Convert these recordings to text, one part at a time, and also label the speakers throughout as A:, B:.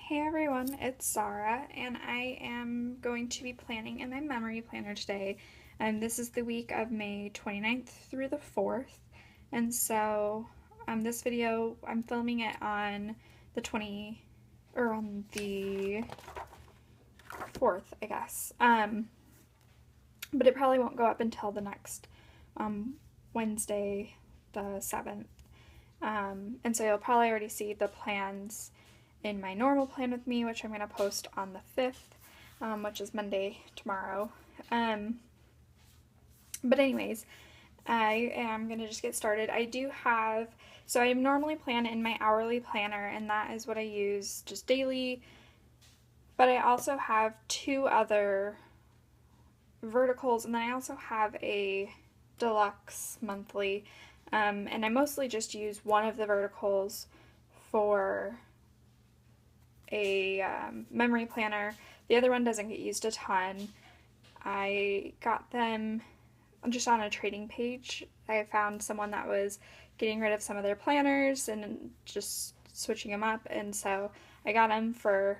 A: Hey everyone, it's Sarah, and I am going to be planning in my memory planner today. This is the week of May 29th through the 4th, and so this video, I'm filming it on the 4th, I guess. But it probably won't go up until the next Wednesday, the 7th. And so you'll probably already see the plans in my normal plan with me, which I'm going to post on the 5th, which is Monday, tomorrow. But anyways, I am going to just get started. So I normally plan in my hourly planner, and that is what I use just daily, but I also have two other verticals, and then I also have a deluxe monthly, and I mostly just use one of the verticals for a memory planner. The other one doesn't get used a ton. I got them just on a trading page. I found someone that was getting rid of some of their planners and just switching them up, and so I got them for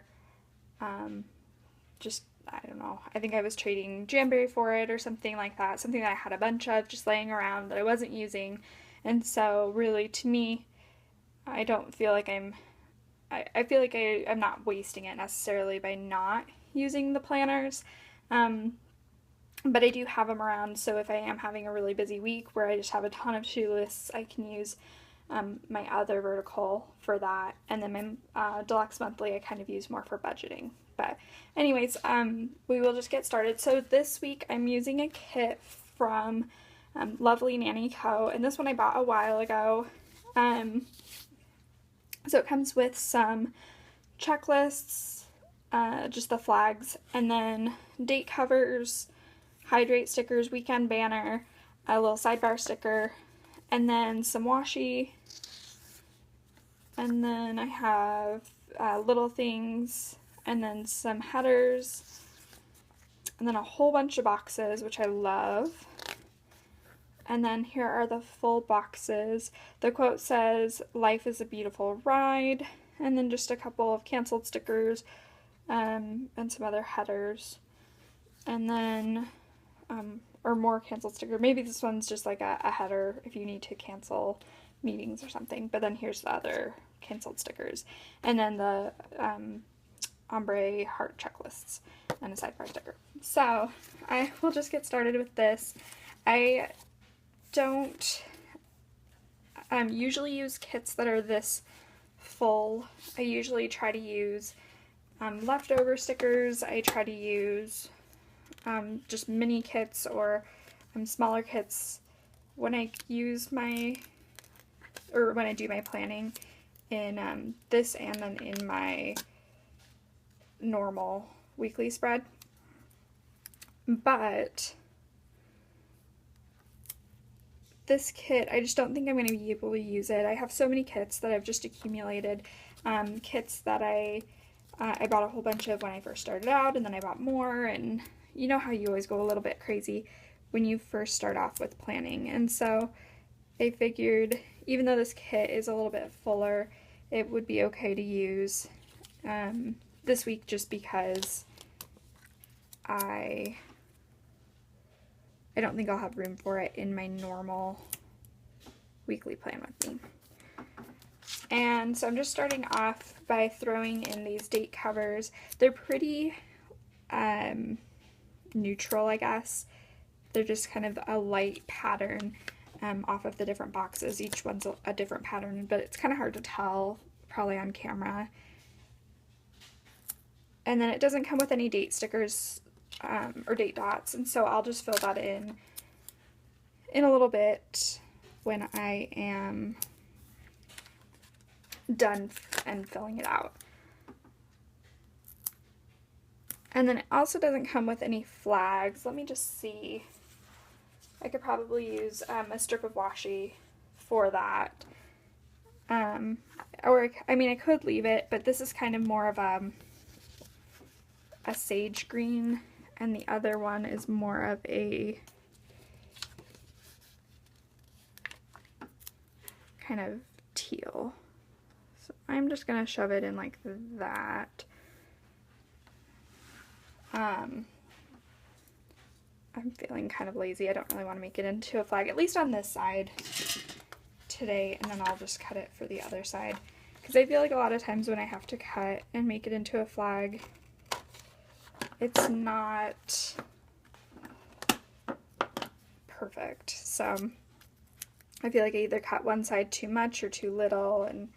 A: just, I don't know, I think I was trading Jamberry for it or something like that, something that I had a bunch of just laying around that I wasn't using. And so really, to me, I don't feel like I feel like I'm not wasting it necessarily by not using the planners, but I do have them around, so if I am having a really busy week where I just have a ton of to-do lists, I can use my other vertical for that, and then my deluxe monthly I kind of use more for budgeting. But anyways, we will just get started. So this week I'm using a kit from lovely Nani Co, and this one I bought a while ago. So it comes with some checklists, just the flags, and then date covers, hydrate stickers, weekend banner, a little sidebar sticker, and then some washi, and then I have little things, and then some headers, and then a whole bunch of boxes, which I love. And then here are the full boxes. The quote says, "Life is a beautiful ride," and then just a couple of canceled stickers, and some other headers. And then, or more canceled stickers. Maybe this one's just like a header if you need to cancel meetings or something. But then here's the other canceled stickers. And then the ombre heart checklists and a sidebar sticker. So I will just get started with this. I don't usually use kits that are this full. I usually try to use leftover stickers. I try to use just mini kits or smaller kits when I use when I do my planning in this and then in my normal weekly spread. But this kit, I just don't think I'm going to be able to use it. I have so many kits that I've just accumulated. Kits that I bought a whole bunch of when I first started out, and then I bought more, and you know how you always go a little bit crazy when you first start off with planning. And so I figured, even though this kit is a little bit fuller, it would be okay to use this week, just because I don't think I'll have room for it in my normal weekly plan with me. And so I'm just starting off by throwing in these date covers. They're pretty neutral, I guess. They're just kind of a light pattern off of the different boxes. Each one's a different pattern, but it's kind of hard to tell probably on camera. And then it doesn't come with any date stickers or date dots, and so I'll just fill that in a little bit when I am done and filling it out. And then it also doesn't come with any flags. Let me just see. I could probably use a strip of washi for that. Or, I mean, I could leave it, but this is kind of more of a sage green, and the other one is more of a kind of teal. So I'm just gonna shove it in like that. I'm feeling kind of lazy. I don't really want to make it into a flag, at least on this side today, and then I'll just cut it for the other side. Because I feel like a lot of times when I have to cut and make it into a flag, it's not perfect. So I feel like I either cut one side too much or too little, and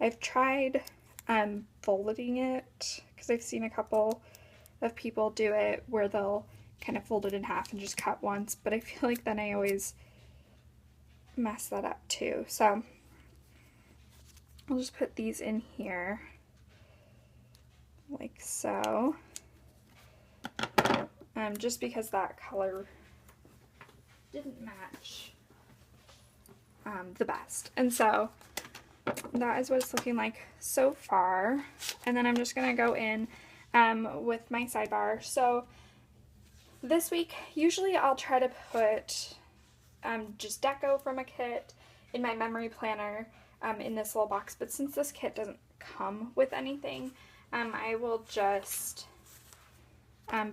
A: I've tried folding it because I've seen a couple of people do it where they'll kind of fold it in half and just cut once, but I feel like then I always mess that up too. So I'll just put these in here like so, just because that color didn't match the best. And so that is what it's looking like so far. And then I'm just gonna go in with my sidebar. So this week, usually I'll try to put just deco from a kit in my memory planner in this little box, but since this kit doesn't come with anything, I will just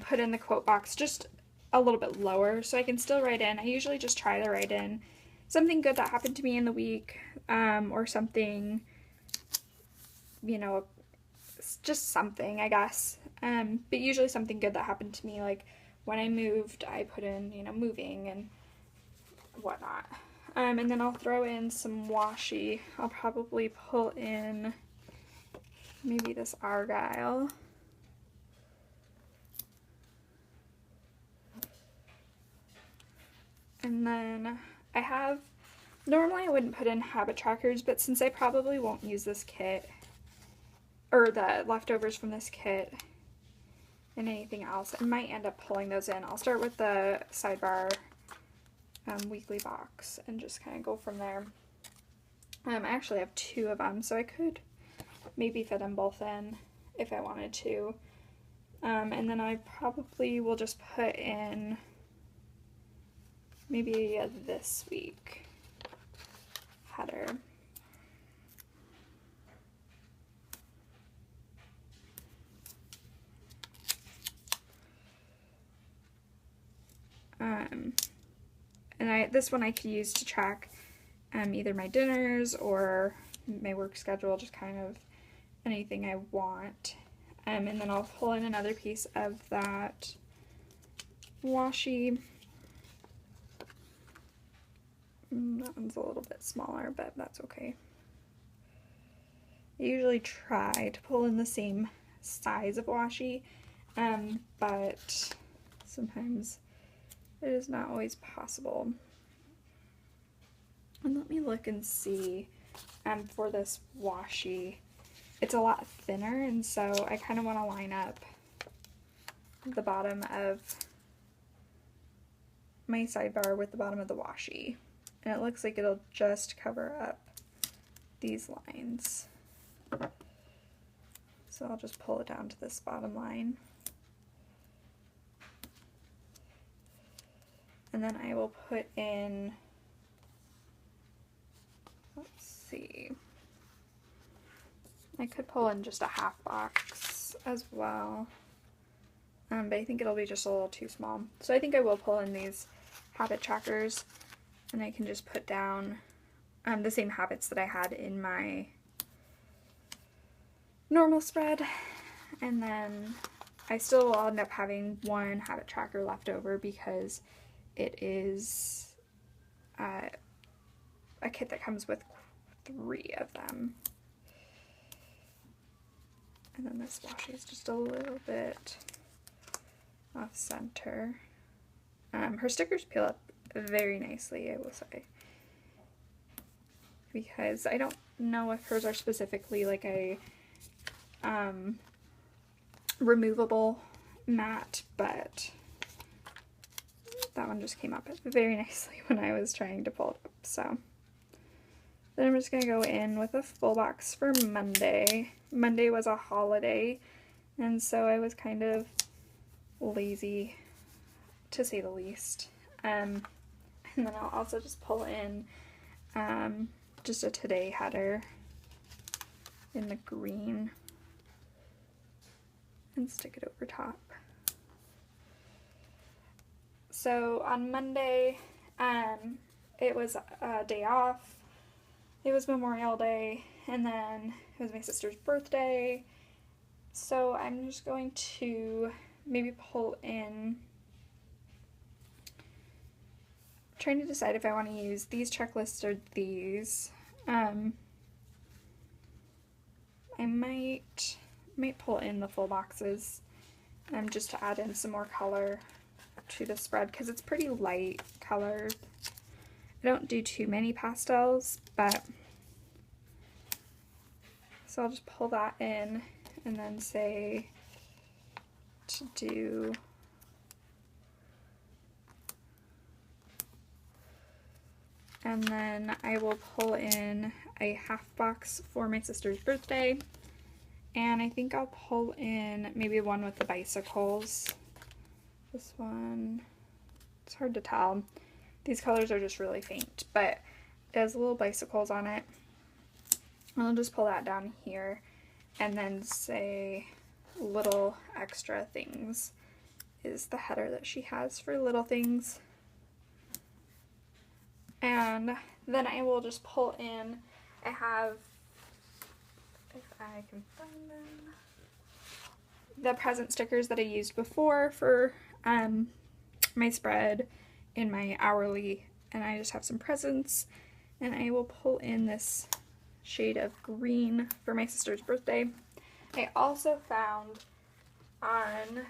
A: put in the quote box just a little bit lower so I can still write in. I usually just try to write in something good that happened to me in the week, or something, you know, just something, I guess, but usually something good that happened to me, like when I moved, I put in, you know, moving and whatnot. And then I'll throw in some washi. I'll probably pull in maybe this Argyle. And then I have, normally I wouldn't put in habit trackers, but since I probably won't use this kit, or the leftovers from this kit, and anything else, I might end up pulling those in. I'll start with the sidebar weekly box and just kind of go from there. I actually have 2 of them, so I could maybe fit them both in if I wanted to. And then I probably will just put in maybe a this week header. And this one I could use to track either my dinners or my work schedule, just kind of anything I want. And then I'll pull in another piece of that washi. That one's a little bit smaller, but that's okay. I usually try to pull in the same size of washi, but sometimes it is not always possible. And let me look and see for this washi. It's a lot thinner, and so I kind of want to line up the bottom of my sidebar with the bottom of the washi. And it looks like it'll just cover up these lines. So I'll just pull it down to this bottom line. And then I will put in, let's see, I could pull in just a half box as well, but I think it'll be just a little too small. So I think I will pull in these habit trackers, and I can just put down the same habits that I had in my normal spread, and then I still will end up having one habit tracker left over because it is a kit that comes with 3 of them. And then this washi is just a little bit off center. Her stickers peel up very nicely, I will say, because I don't know if hers are specifically like a removable mat, but that one just came up very nicely when I was trying to pull it up. So then I'm just going to go in with a full box for Monday. Monday was a holiday, and so I was kind of lazy, to say the least. And then I'll also just pull in just a today header in the green and stick it over top. So on Monday, it was a day off. It was Memorial Day, and then it was my sister's birthday. So I'm just going to maybe pull in, trying to decide if I want to use these checklists or these. I might pull in the full boxes just to add in some more color to the spread, because it's pretty light colors. I don't do too many pastels, but so I'll just pull that in and then say to do and then I will pull in a half box for my sister's birthday, and I think I'll pull in maybe one with the bicycles. This one, it's hard to tell. These colors are just really faint, but it has little bicycles on it. I'll just pull that down here and then say little extra things is the header that she has for little things. And then I will just pull in, I have, if I can find them, the present stickers that I used before for my spread in my hourly, and I just have some presents, and I will pull in this shade of green for my sister's birthday. I also found on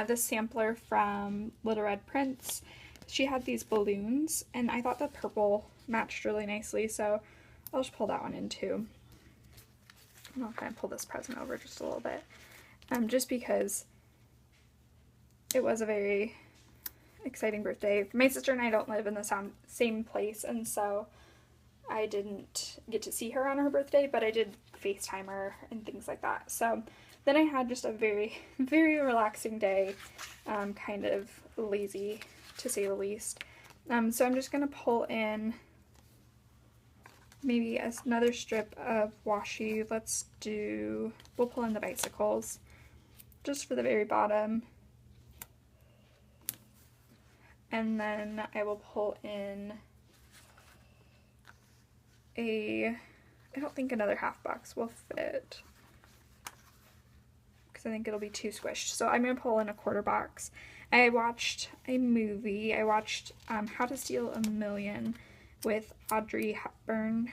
A: this sampler from Leona Prints, she had these balloons, and I thought the purple matched really nicely, so I'll just pull that one in too. And I'll kind of pull this present over just a little bit, just because it was a very exciting birthday. My sister and I don't live in the same place, and so I didn't get to see her on her birthday, but I did FaceTime her and things like that. So then I had just a very, very relaxing day, kind of lazy to say the least. So I'm just going to pull in maybe another strip of washi. We'll pull in the bicycles just for the very bottom. And then I will pull in I don't think another half box will fit, because I think it'll be too squished. So I'm going to pull in a quarter box. I watched a movie. I watched How to Steal a Million with Audrey Hepburn,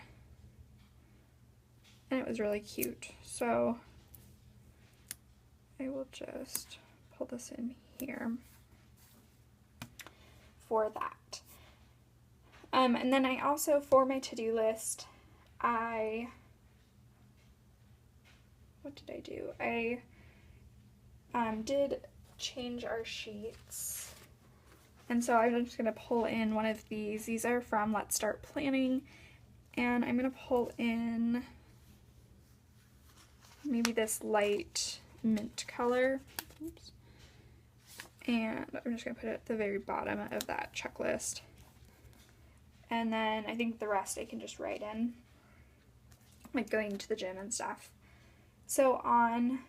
A: and it was really cute. So I will just pull this in here for that. And then I also, for my to-do list, what did I do? I did change our sheets, and so I'm just going to pull in one of these. These are from Let's Start Planning, and I'm going to pull in maybe this light mint color. Oops. And I'm just going to put it at the very bottom of that checklist. And then I think the rest I can just write in, like going to the gym and stuff. So on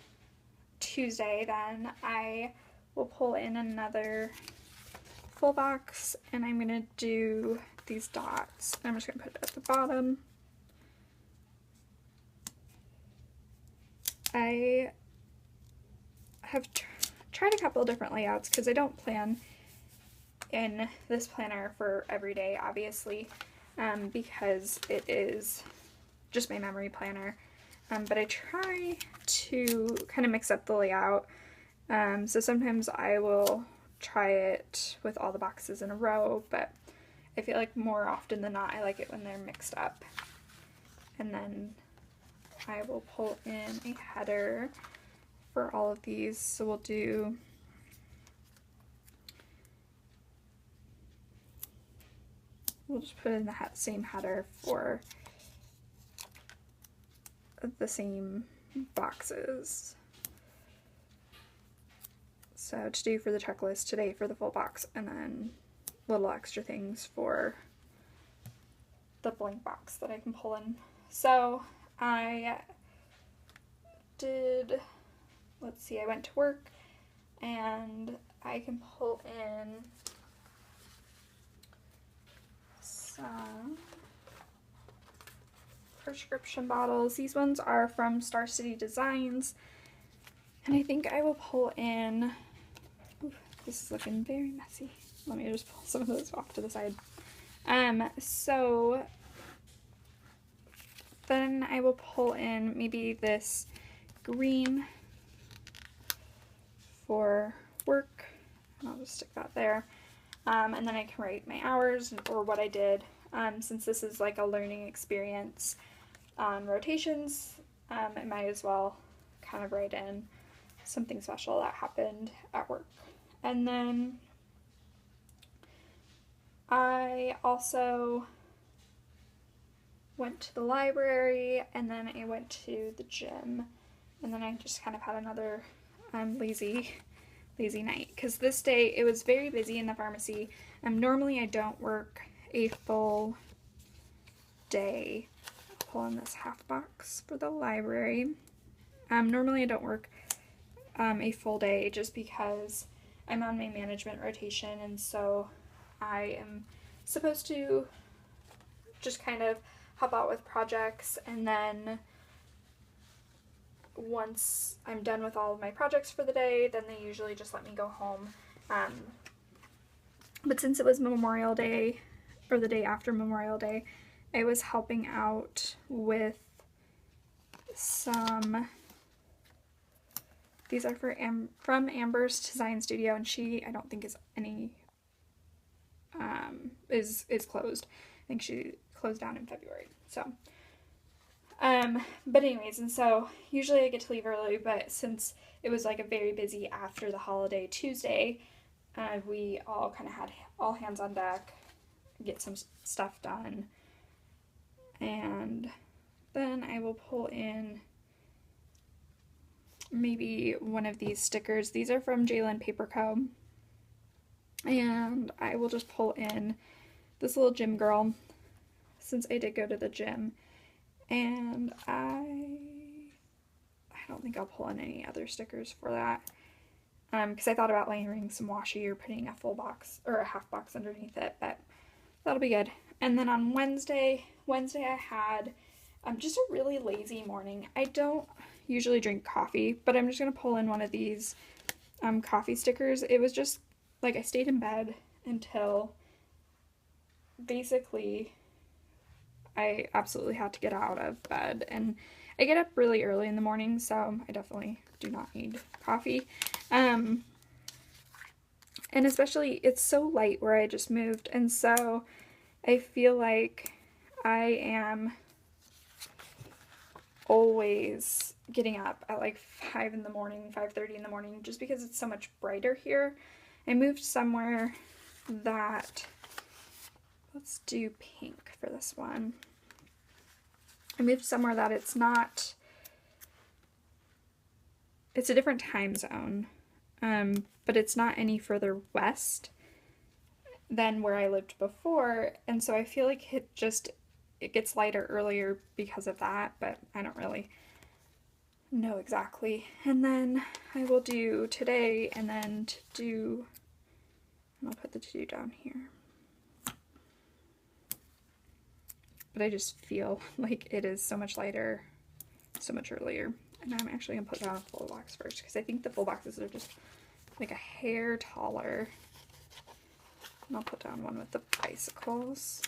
A: Tuesday then, I will pull in another full box, and I'm going to do these dots. I'm just going to put it at the bottom. I have tried a couple of different layouts because I don't plan in this planner for every day, obviously, because it is just my memory planner, but I try to kind of mix up the layout, so sometimes I will try it with all the boxes in a row, but I feel like more often than not I like it when they're mixed up. And then I will pull in a header for all of these, so we'll just put in the same header for the same boxes. So to do for the checklist, today for the full box, and then little extra things for the blank box that I can pull in. So I did, let's see, I went to work, and I can pull in some prescription bottles. These ones are from Star City Designs, and I think I will pull in, ooh, this is looking very messy. Let me just pull some of those off to the side. So then I will pull in maybe this green for work, and I'll just stick that there. And then I can write my hours or what I did. Since this is like a learning experience on rotations, I might as well kind of write in something special that happened at work. And then I also went to the library, and then I went to the gym, and then I just kind of had another lazy night, because this day it was very busy in the pharmacy. Normally I don't work a full day. I'll pull in this half box for the library. Normally I don't work a full day just because I'm on my management rotation, and so I am supposed to just kind of help out with projects, and then once I'm done with all of my projects for the day, then they usually just let me go home. But since it was Memorial Day, or the day after Memorial Day, I was helping out with some, these are from Amber's Design Studio, and she, I don't think is any, is closed. I think she closed down in February, so. But anyways, and so usually I get to leave early, but since it was like a very busy after the holiday Tuesday, we all kind of had all hands on deck, get some stuff done, and then I will pull in maybe one of these stickers. These are from Lynn Paper Co, and I will just pull in this little gym girl, since I did go to the gym. And I don't think I'll pull in any other stickers for that, because I thought about layering some washi or putting a full box or a half box underneath it, but that'll be good. And then on Wednesday I had just a really lazy morning. I don't usually drink coffee, but I'm just going to pull in one of these coffee stickers. It was just like I stayed in bed until basically I absolutely had to get out of bed, and I get up really early in the morning, so I definitely do not need coffee. And especially it's so light where I just moved, and so I feel like I am always getting up at like 5 in the morning, 5:30 in the morning, just because it's so much brighter here. I moved somewhere that, let's do pink for this one. I moved somewhere that it's a different time zone, but it's not any further west than where I lived before, and so I feel like it gets lighter earlier because of that, but I don't really know exactly. And then I will do today, and then I'll put the to-do down here. But I just feel like it is so much lighter, so much earlier. And I'm actually going to put down a full box first, because I think the full boxes are just like a hair taller. And I'll put down one with the bicycles.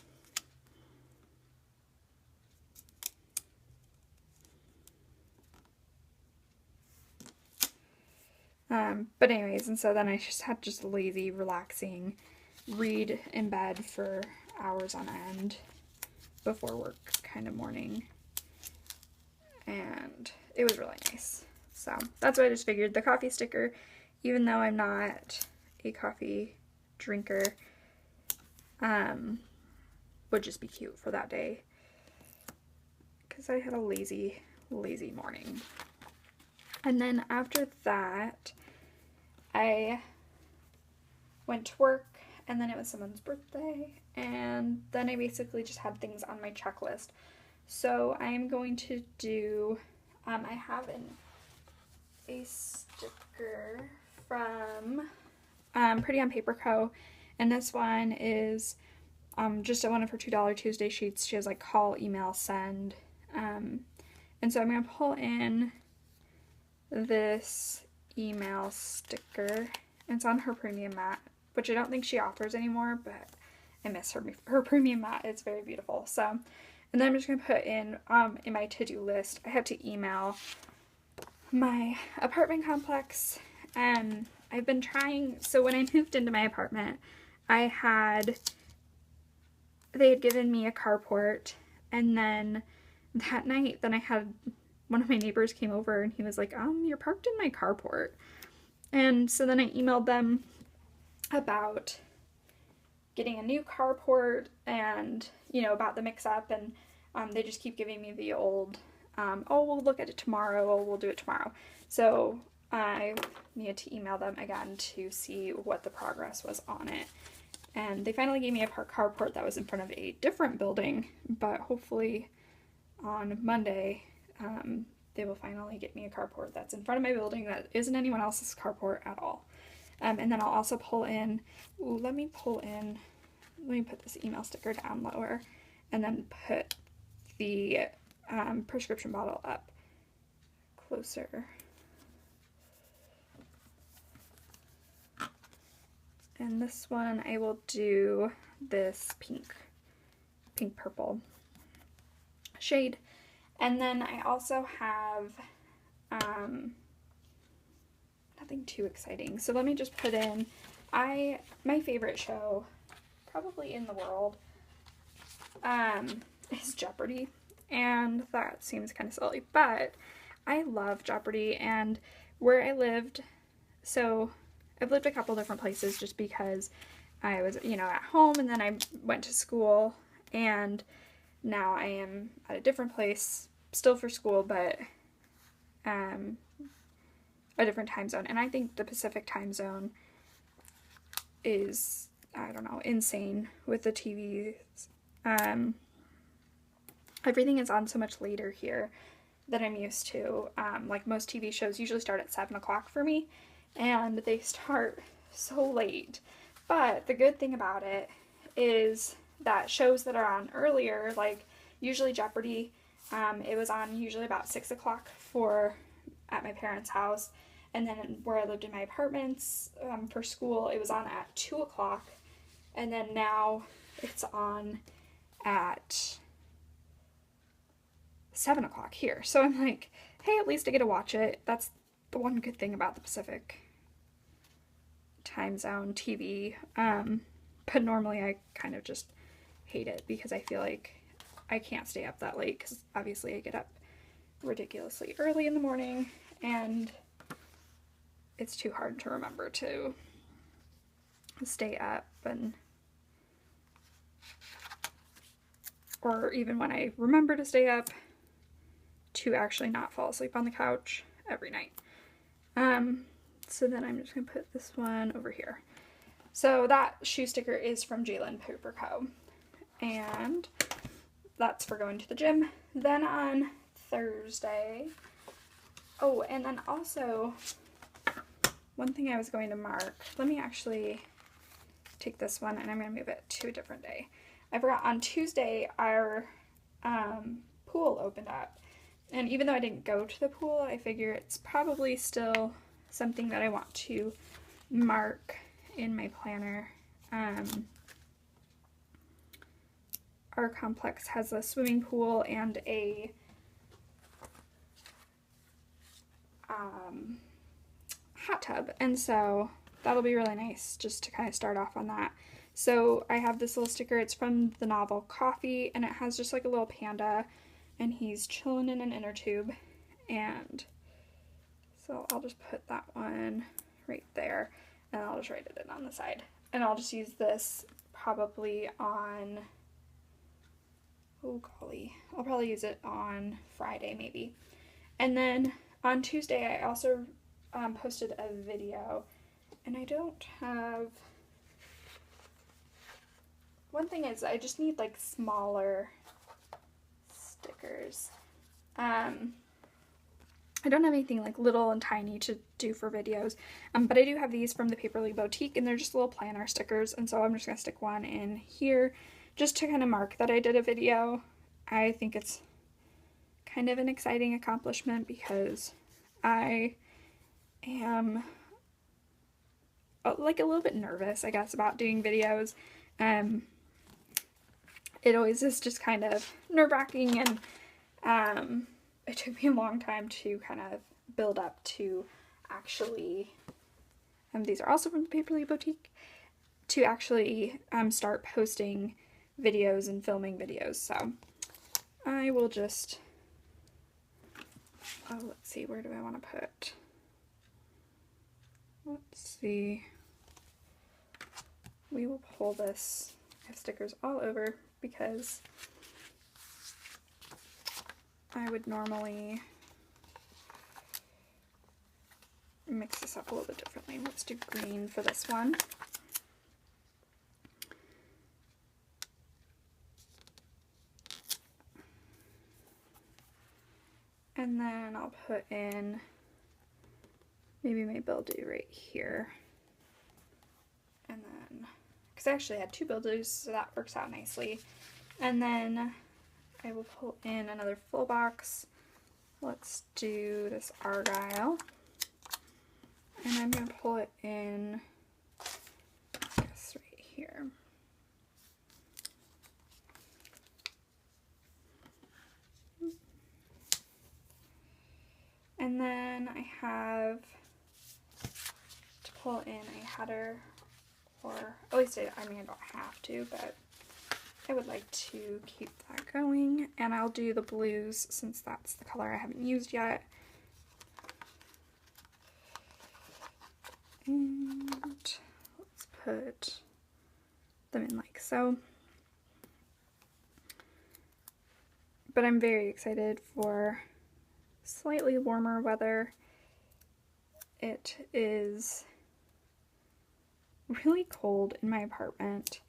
A: But anyways, and so then I just had just lazy, relaxing, read in bed for hours on end before work kind of morning, and it was really nice. So that's what I just figured. The coffee sticker, even though I'm not a coffee drinker, would just be cute for that day, because I had a lazy morning. And then after that I went to work, and then it was someone's birthday, and then I basically just had things on my checklist. So I am going to do, I have a sticker from Pretty on Paper Co. And this one is just one of her $2 Tuesday sheets. She has like call, email, send. And so I'm going to pull in this email sticker. It's on her premium mat, which I don't think she offers anymore, but I miss her premium mat. It's very beautiful. So, and then I'm just going to put in my to-do list. I have to email my apartment complex. I've been trying, so when I moved into my apartment, they had given me a carport, and then that night, I had one of my neighbors came over and he was like, you're parked in my carport. And so then I emailed them about getting a new carport and, you know, about the mix-up, and they just keep giving me the old, oh, we'll look at it tomorrow, oh, we'll do it tomorrow. So I needed to email them again to see what the progress was on it. And they finally gave me a carport that was in front of a different building, but hopefully on Monday, they will finally get me a carport that's in front of my building that isn't anyone else's carport at all. And then I'll also pull in, let me put this email sticker down lower, and then put the prescription bottle up closer. And this one I will do this pink purple shade. And then I also have nothing too exciting. So let me just put in my favorite show probably in the world is Jeopardy. And that seems kind of silly, but I love Jeopardy. And where I lived, so I've lived a couple different places just because I was, you know, at home, and then I went to school, and now I am at a different place, still for school, but a different time zone. And I think the Pacific time zone is, I don't know, insane with the TVs. Everything is on so much later here than I'm used to. Like most TV shows usually start at 7 o'clock for me, and they start so late. But the good thing about it is that shows that are on earlier, like usually Jeopardy, it was on usually about 6 o'clock at my parents' house, and then where I lived in my apartments for school, it was on at 2 o'clock, and then now it's on at 7 o'clock here. So I'm like, hey, at least I get to watch it. That's the one good thing about the Pacific time zone TV. But normally I kind of just hate it because I feel like I can't stay up that late, because obviously I get up ridiculously early in the morning, and it's too hard to remember to stay up, and or even when I remember to stay up, to actually not fall asleep on the couch every night. So then I'm just going to put this one over here. So that shoe sticker is from Lynn Paper Co. And that's for going to the gym. Then on Thursday, oh, and then also one thing I was going to mark, let me actually take this one and I'm going to move it to a different day. I forgot, on Tuesday our pool opened up, and even though I didn't go to the pool, I figure it's probably still something that I want to mark in my planner. Our complex has a swimming pool and a hot tub, and so that'll be really nice just to kind of start off on that. So I have this little sticker. It's from the novel Coffee, and it has just like a little panda, and he's chilling in an inner tube. And so I'll just put that one right there, and I'll just write it in on the side. And I'll just use this probably on, oh golly, I'll probably use it on Friday maybe. And then on Tuesday I also posted a video, and I don't have, one thing is I just need like smaller stickers. I don't have anything like little and tiny to do for videos, but I do have these from the Paperly Boutique, and they're just little planner stickers, and so I'm just going to stick one in here just to kind of mark that I did a video. I think it's kind of an exciting accomplishment because I am like a little bit nervous, I guess, about doing videos. It always is just kind of nerve-wracking, and it took me a long time to kind of build up to actually, these are also from the Paperly Boutique, to actually start posting videos and filming videos. So I will just, oh, let's see, where do I want to put, let's see, we will pull this, I have stickers all over because I would normally mix this up a little bit differently. Let's do green for this one. And then I'll put in maybe my build-do right here. And then, because I actually had two build-dos, so that works out nicely. And then I will pull in another full box. Let's do this Argyle. And I'm going to pull it in, I guess, right here. And then I have to pull in a header, or at least I mean I don't have to, but I would like to keep that going. And I'll do the blues since that's the color I haven't used yet. And let's put them in like so. But I'm very excited for slightly warmer weather. It is really cold in my apartment.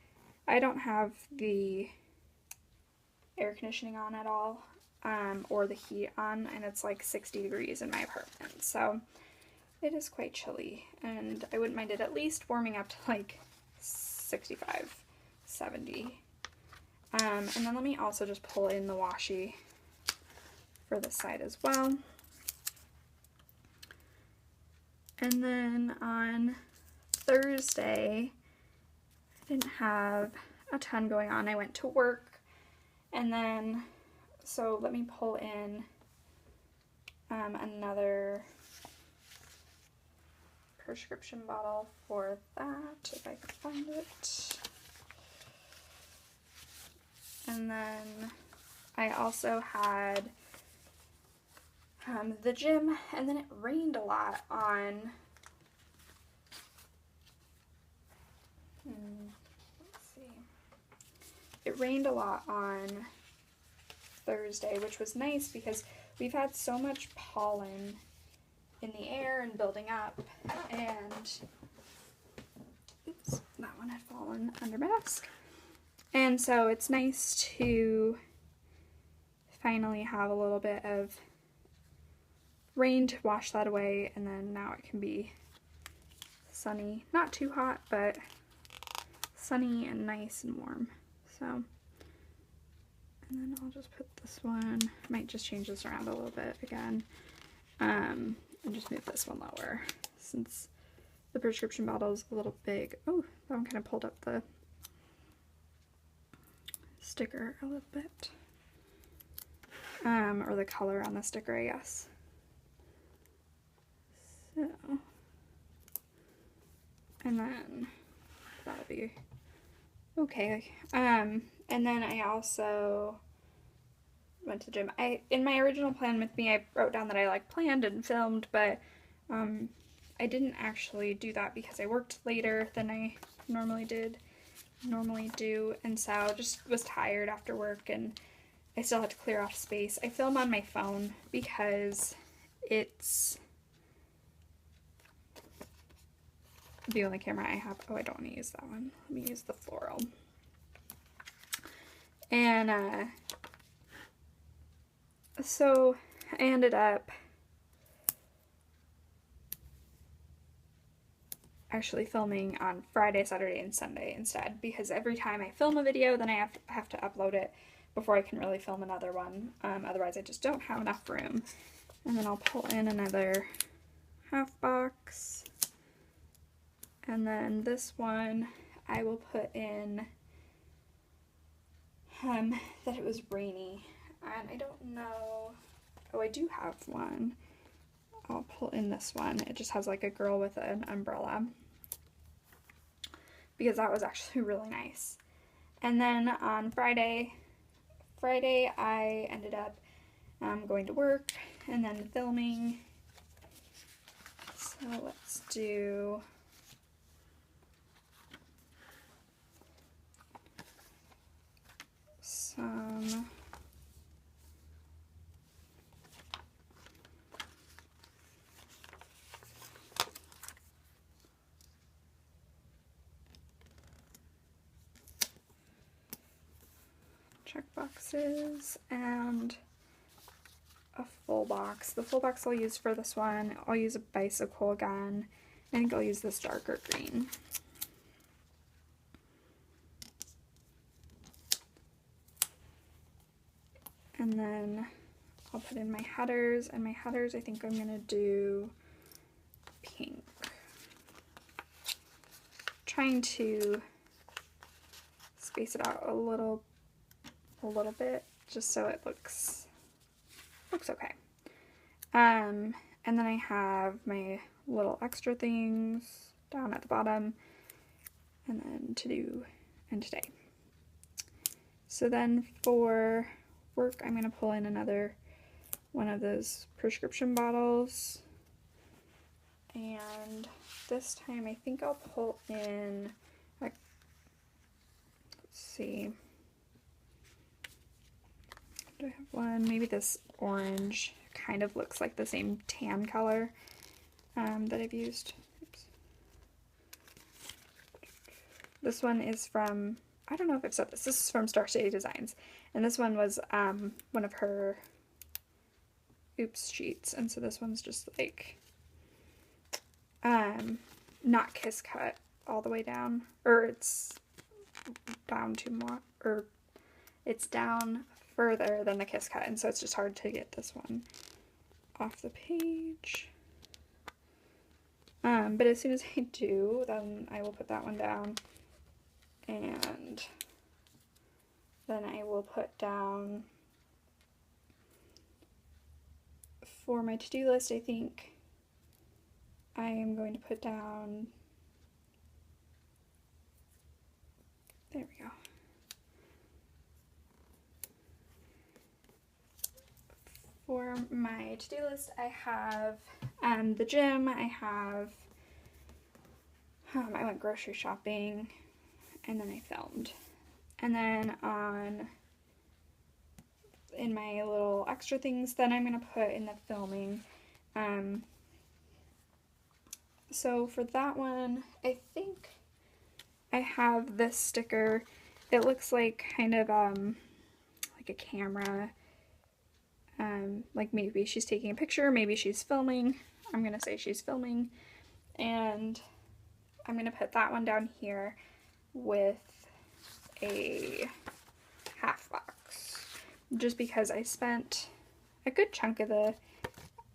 A: I don't have the air conditioning on at all, or the heat on, and it's like 60 degrees in my apartment, so it is quite chilly, and I wouldn't mind it at least warming up to like 65, 70. And then let me also just pull in the washi for this side as well. And then on Thursday, I didn't have a ton going on. I went to work, and then, so let me pull in another prescription bottle for that, if I can find it. And then I also had the gym, and then it rained a lot on let's see, it rained a lot on Thursday, which was nice because we've had so much pollen in the air and building up, and oops, that one had fallen under my desk. And so it's nice to finally have a little bit of rain to wash that away, and then now it can be sunny, not too hot, but sunny and nice and warm. So, and then I'll just put this one, might just change this around a little bit again, and just move this one lower since the prescription bottle is a little big. Oh, that one kind of pulled up the sticker a little bit, or the color on the sticker, I guess. So, and then that'll be okay. And then I also went to the gym. In my original plan with me, I wrote down that I like planned and filmed, but I didn't actually do that because I worked later than I normally do, and so just was tired after work, and I still had to clear off space. I film on my phone because it's the only camera I have. Oh, I don't want to use that one. Let me use the floral. And So I ended up actually filming on Friday, Saturday, and Sunday instead, because every time I film a video, then I have to upload it before I can really film another one. Otherwise I just don't have enough room. And then I'll pull in another half box. And then this one I will put in that it was rainy. And I don't know, oh, I do have one. I'll pull in this one. It just has like a girl with an umbrella, because that was actually really nice. And then on Friday I ended up going to work and then filming. So let's do some check boxes and a full box. The full box I'll use for this one, I'll use a bicycle again. I think I'll use this darker green. And then I'll put in my headers, and my headers I think I'm gonna do pink. Trying to space it out a little bit, just so it looks okay. And then I have my little extra things down at the bottom, and then to do and today. So then for work, I'm gonna pull in another one of those prescription bottles, and this time I think I'll pull in, like, let's see, do I have one? Maybe this orange kind of looks like the same tan color that I've used. Oops. This one is from, I don't know if I've said this, this is from Star City Designs, and this one was one of her oops sheets, and so this one's just like not kiss cut all the way down, or it's down too more, or it's down further than the kiss cut, and so it's just hard to get this one off the page. But as soon as I do, then I will put that one down, and then I will put down, for my to-do list, I think I am going to put down, there we go. For my to-do list, I have the gym, I have, I went grocery shopping, and then I filmed. And then in my little extra things, then I'm going to put in the filming. So for that one, I think I have this sticker. It looks like kind of like a camera. Like maybe she's taking a picture, maybe she's filming. I'm gonna say she's filming, and I'm gonna put that one down here with a half box, just because I spent a good chunk of the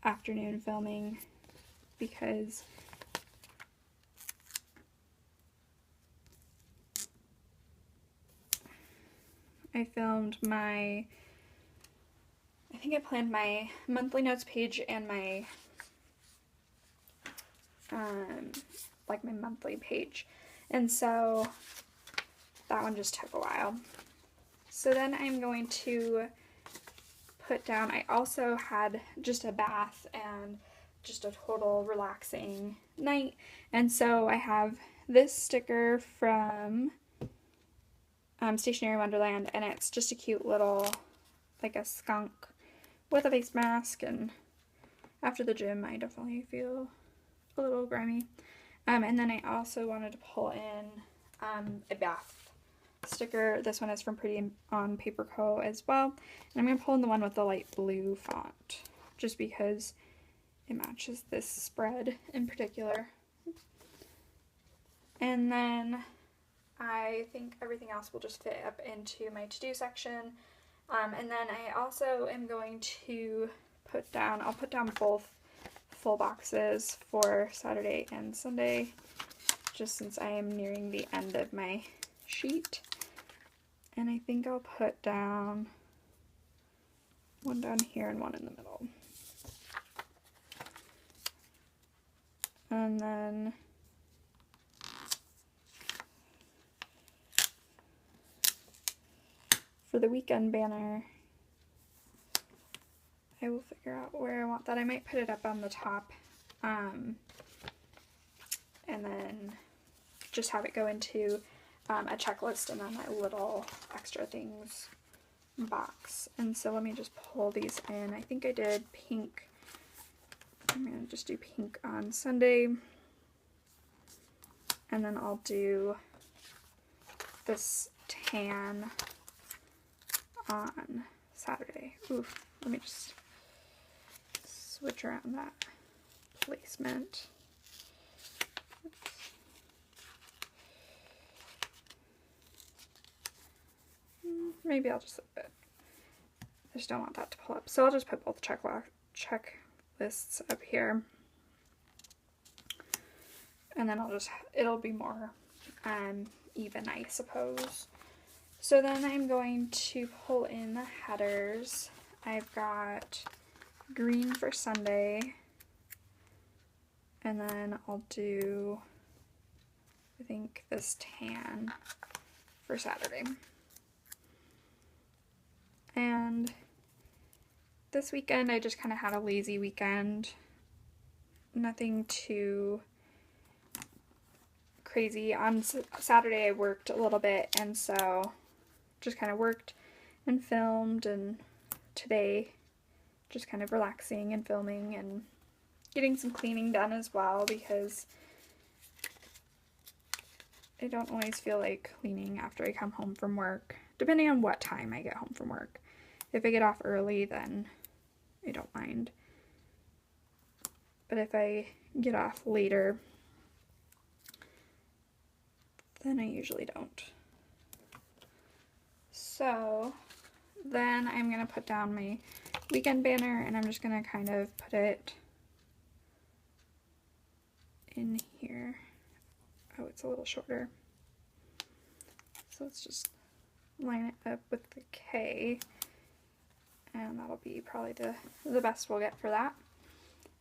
A: afternoon filming, because I filmed my, I think I planned my monthly notes page and my, like my monthly page. And so that one just took a while. So then I'm going to put down, I also had just a bath and just a total relaxing night. And so I have this sticker from Stationery Wonderland, and it's just a cute little, like a skunk with a face mask, and after the gym I definitely feel a little grimy. And then I also wanted to pull in a bath sticker. This one is from Paper Co as well. And I'm going to pull in the one with the light blue font, just because it matches this spread in particular. And then I think everything else will just fit up into my to-do section. And then I also am going to I'll put down both full boxes for Saturday and Sunday, just since I am nearing the end of my sheet. And I think I'll put down one down here and one in the middle. And then for the weekend banner, I will figure out where I want that. I might put it up on the top, and then just have it go into a checklist and then my little extra things box. And so let me just pull these in. I think I did pink. I'm going to just do pink on Sunday, and then I'll do this tan on Saturday. Ooh, let me just switch around that placement. Maybe I'll just leave it. I just don't want that to pull up. So I'll just put both checklists up here. And then it'll be more even, I suppose. So then I'm going to pull in the headers. I've got green for Sunday, and then I'll do, I think, this tan for Saturday. And this weekend I just kind of had a lazy weekend. Nothing too crazy. On Saturday I worked a little bit, and so just kind of worked and filmed, and today just kind of relaxing and filming and getting some cleaning done as well, because I don't always feel like cleaning after I come home from work, depending on what time I get home from work. If I get off early, then I don't mind. But if I get off later, then I usually don't. So then I'm going to put down my weekend banner, and I'm just going to kind of put it in here. Oh, it's a little shorter. So let's just line it up with the K, and that'll be probably the best we'll get for that.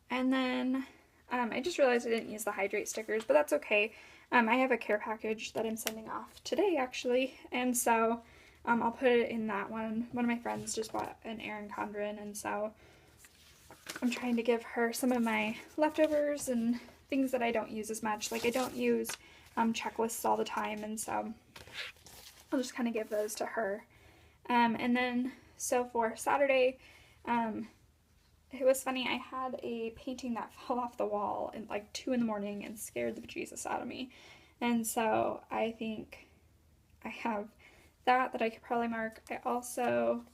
A: And then I just realized I didn't use the hydrate stickers, but that's okay. I have a care package that I'm sending off today, actually, and so I'll put it in that one. One of my friends just bought an Erin Condren, and so I'm trying to give her some of my leftovers and things that I don't use as much. Like, I don't use checklists all the time, and so I'll just kind of give those to her. And then, so for Saturday, it was funny, I had a painting that fell off the wall at like 2 in the morning and scared the bejesus out of me. And so I think I have that I could probably mark. I also,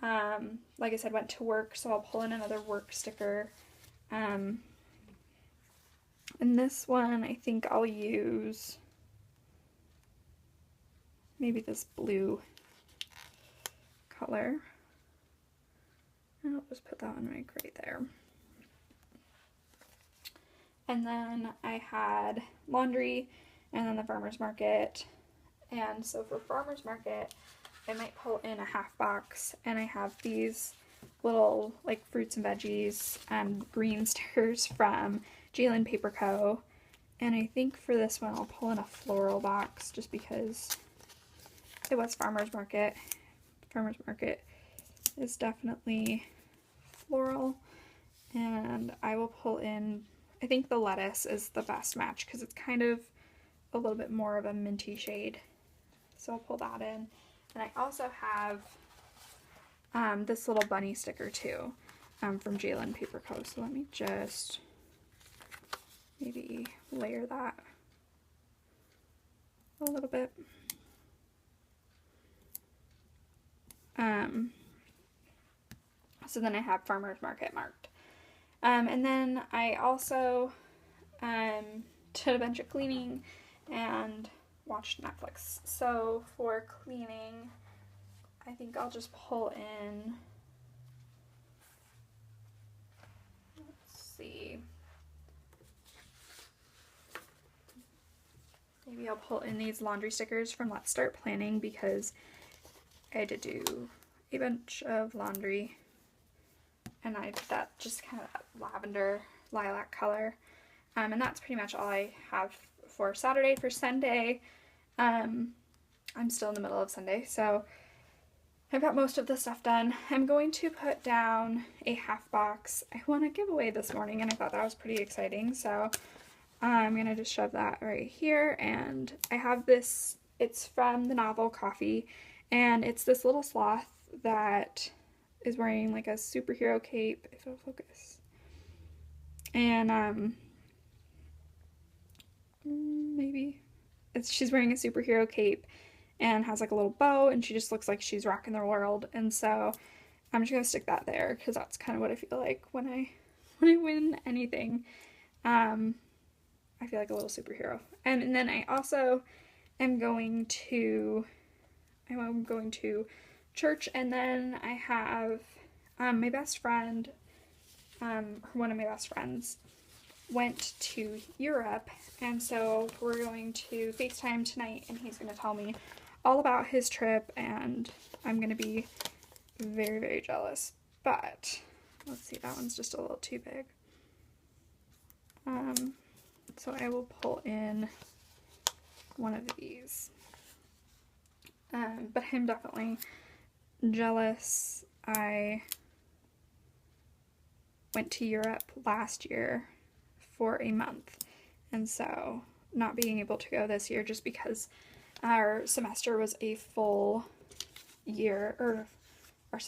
A: like I said, went to work, so I'll pull in another work sticker. And this one, I think I'll use maybe this blue color. And I'll just put that one right there. And then I had laundry, and then the farmer's market. And so for farmer's market, I might pull in a half box, and I have these little like fruits and veggies and green stickers from Lynn Paper Co. And I think for this one I'll pull in a floral box, just because it was farmer's market. Farmer's market is definitely floral, and I will pull in, I think the lettuce is the best match because it's kind of a little bit more of a minty shade. So I'll pull that in. And I also have this little bunny sticker too, from Lynn Paper Co. So let me just maybe layer that a little bit. So then I have farmer's market marked. And then I also did a bunch of cleaning and watched Netflix. So for cleaning, I think I'll just pull in, let's see, maybe I'll pull in these laundry stickers from Let's Start Planning, because I had to do a bunch of laundry, and I did that just kind of lavender lilac color. And that's pretty much all I have for Saturday. For Sunday, I'm still in the middle of Sunday, so I've got most of the stuff done. I'm going to put down a half box I want to give away this morning, and I thought that was pretty exciting, so I'm going to just shove that right here. And I have this, it's from the novel Coffee, and it's this little sloth that is wearing like a superhero cape, if it'll focus. And maybe she's wearing a superhero cape and has like a little bow, and she just looks like she's rocking the world. And so I'm just gonna stick that there because that's kind of what I feel like when I win anything. I feel like a little superhero. And then I also am going to church, and then I have my best friend, one of my best friends went to Europe, and so we're going to FaceTime tonight, and he's going to tell me all about his trip, and I'm going to be very, very jealous. But let's see, that one's just a little too big. So I will pull in one of these. But I'm definitely jealous. I went to Europe last year for a month, and so not being able to go this year just because our semester was a full year, or our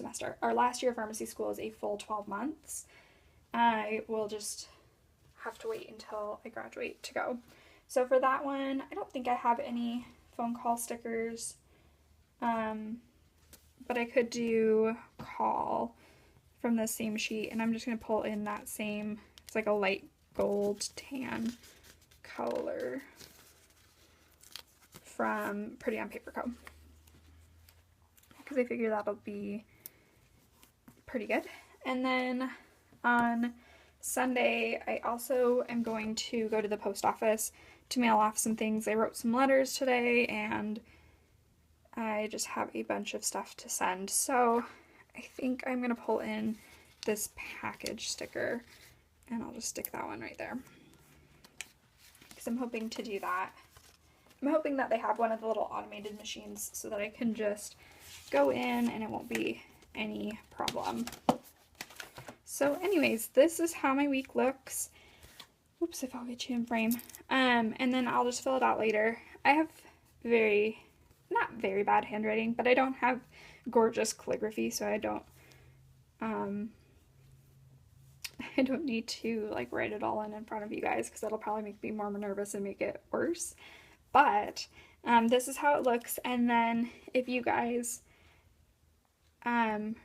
A: last year of pharmacy school is a full 12 months. I will just have to wait until I graduate to go. So for that one, I don't think I have any phone call stickers, but I could do call from the same sheet, and I'm just going to pull in that same, it's like a light gold tan color from Pretty on Paper Co. because I figure that'll be pretty good. And then on Sunday, I also am going to go to the post office to mail off some things. I wrote some letters today, and I just have a bunch of stuff to send. So I think I'm going to pull in this package sticker, and I'll just stick that one right there, because I'm hoping to do that. I'm hoping that they have one of the little automated machines so that I can just go in and it won't be any problem. So anyways, this is how my week looks. Oops, if I'll get you in frame. And then I'll just fill it out later. I have not very bad handwriting, but I don't have gorgeous calligraphy, so I don't need to like write it all in front of you guys, because that'll probably make me more nervous and make it worse. But this is how it looks. And then if you guys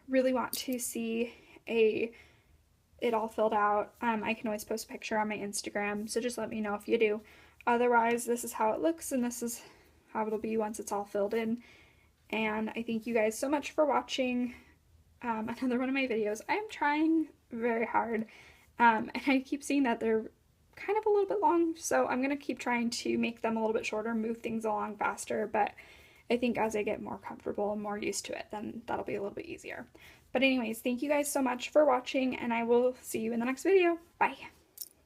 A: really want to see it all filled out, I can always post a picture on my Instagram, so just let me know if you do. Otherwise, this is how it looks, and this is how it'll be once it's all filled in. And I thank you guys so much for watching another one of my videos. I am trying very hard, and I keep seeing that they're kind of a little bit long, so I'm gonna keep trying to make them a little bit shorter, move things along faster, but I think as I get more comfortable and more used to it, then that'll be a little bit easier. But anyways, thank you guys so much for watching, and I will see you in the next video. Bye!